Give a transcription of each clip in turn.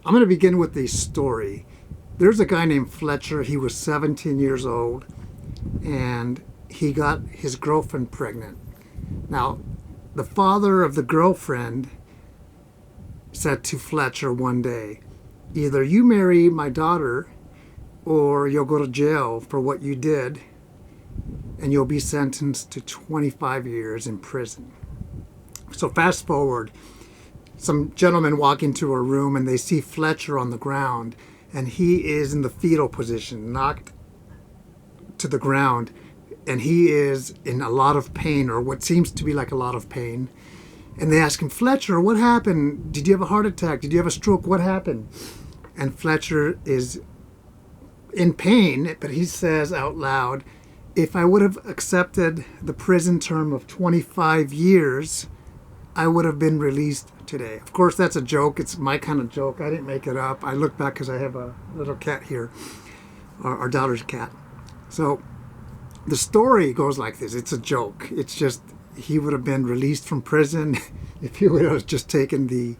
I'm going to begin with a story. There's a guy named Fletcher. He was 17 years old, and he got his girlfriend pregnant. Now, the father of the girlfriend said to Fletcher one day, either you marry my daughter or you'll go to jail for what you did, and you'll be sentenced to 25 years in prison. So fast forward, some gentlemen walk into a room and they see Fletcher on the ground, and he is in the fetal position, knocked to the ground, and he is in a lot of pain, or what seems to be like a lot of pain. And they ask him, Fletcher, what happened? Did you have a heart attack? Did you have a stroke? What happened? And Fletcher is in pain, but he says out loud, if I would have accepted the prison term of 25 years, I would have been released today. Of course, that's a joke. It's my kind of joke. I didn't make it up. I look back because I have a little cat here, our daughter's cat. So the story goes like this. It's a joke. It's just he would have been released from prison if he would have just taken the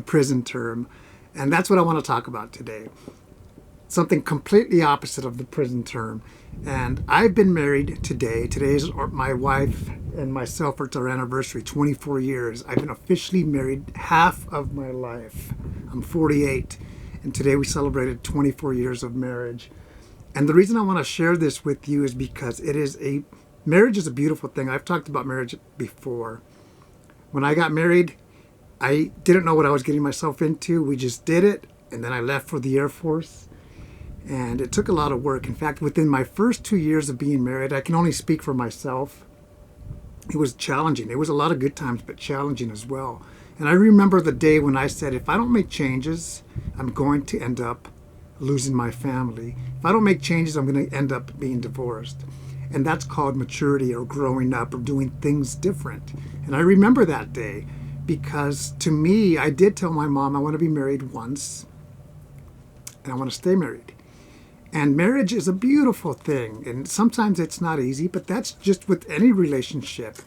prison term. And that's what I want to talk about today. Something completely opposite of the prison term. And I've been married today. Today is my wife and myself, it's our anniversary, 24 years. I've been officially married half of my life. I'm 48. And today we celebrated 24 years of marriage. And the reason I want to share this with you is because marriage is a beautiful thing. I've talked about marriage before. When I got married, I didn't know what I was getting myself into. We just did it. And then I left for the Air Force. And it took a lot of work. In fact, within my first 2 years of being married, I can only speak for myself. It was challenging. It was a lot of good times, but challenging as well. And I remember the day when I said, if I don't make changes, I'm going to end up losing my family. If I don't make changes, I'm going to end up being divorced. And that's called maturity, or growing up, or doing things different. And I remember that day because to me, I did tell my mom I want to be married once and I want to stay married. And marriage is a beautiful thing. And sometimes it's not easy, but that's just with any relationship.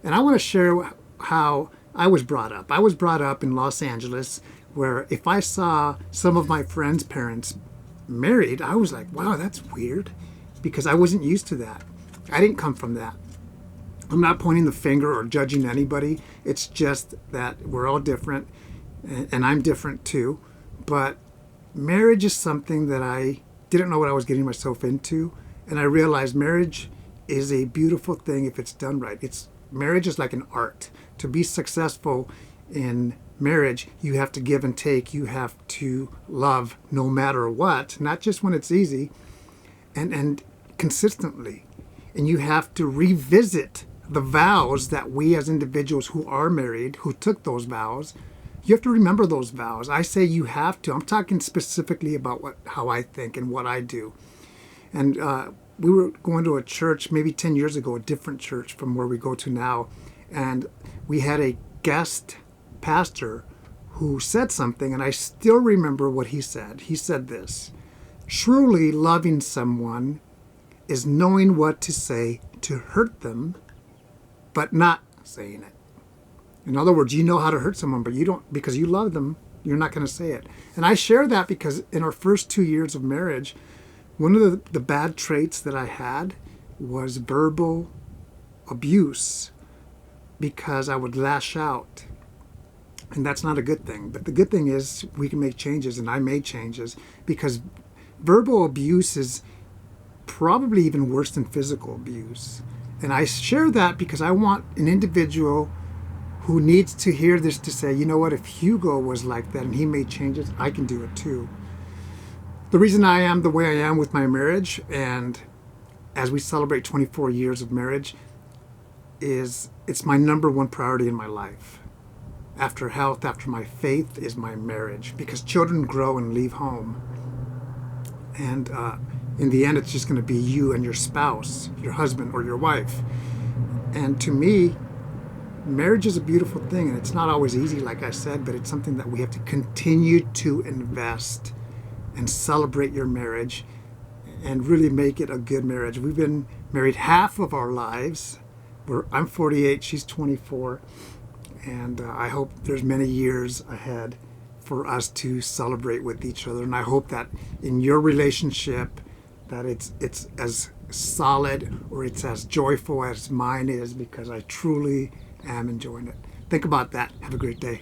And I want to share how I was brought up. I was brought up in Los Angeles, where if I saw some of my friends' parents married, I was like, wow, that's weird, because I wasn't used to that. I didn't come from that. I'm not pointing the finger or judging anybody. It's just that we're all different, and I'm different too. But marriage is something that I didn't know what I was getting myself into, and I realized marriage is a beautiful thing if it's done right. Marriage is like an art. To be successful in marriage, you have to give and take. You have to love no matter what, not just when it's easy, and consistently. And you have to revisit the vows that we as individuals who are married, who took those vows, you have to remember those vows. I say you have to. I'm talking specifically about how I think and what I do. And we were going to a church maybe 10 years ago, a different church from where we go to now. And we had a guest pastor who said something, and I still remember what he said. He said this: truly loving someone is knowing what to say to hurt them, but not saying it. In other words, you know how to hurt someone, but you don't, because you love them, you're not going to say it. And I share that because in our first 2 years of marriage, one of the bad traits that I had was verbal abuse, because I would lash out. And that's not a good thing. But the good thing is we can make changes, and I made changes, because verbal abuse is probably even worse than physical abuse. And I share that because I want an individual who needs to hear this to say, you know what, if Hugo was like that and he made changes, I can do it too. The reason I am the way I am with my marriage, and as we celebrate 24 years of marriage, is it's my number one priority in my life. After health, after my faith, is my marriage, because children grow and leave home. And in the end, it's just going to be you and your spouse, your husband or your wife. And to me, marriage is a beautiful thing, and it's not always easy, like I said, but it's something that we have to continue to invest and celebrate your marriage and really make it a good marriage. We've been married half of our lives. I'm 48, she's 24, and I hope there's many years ahead for us to celebrate with each other. And I hope that in your relationship that it's as solid or it's as joyful as mine is, because I truly am enjoying it. Think about that. Have a great day.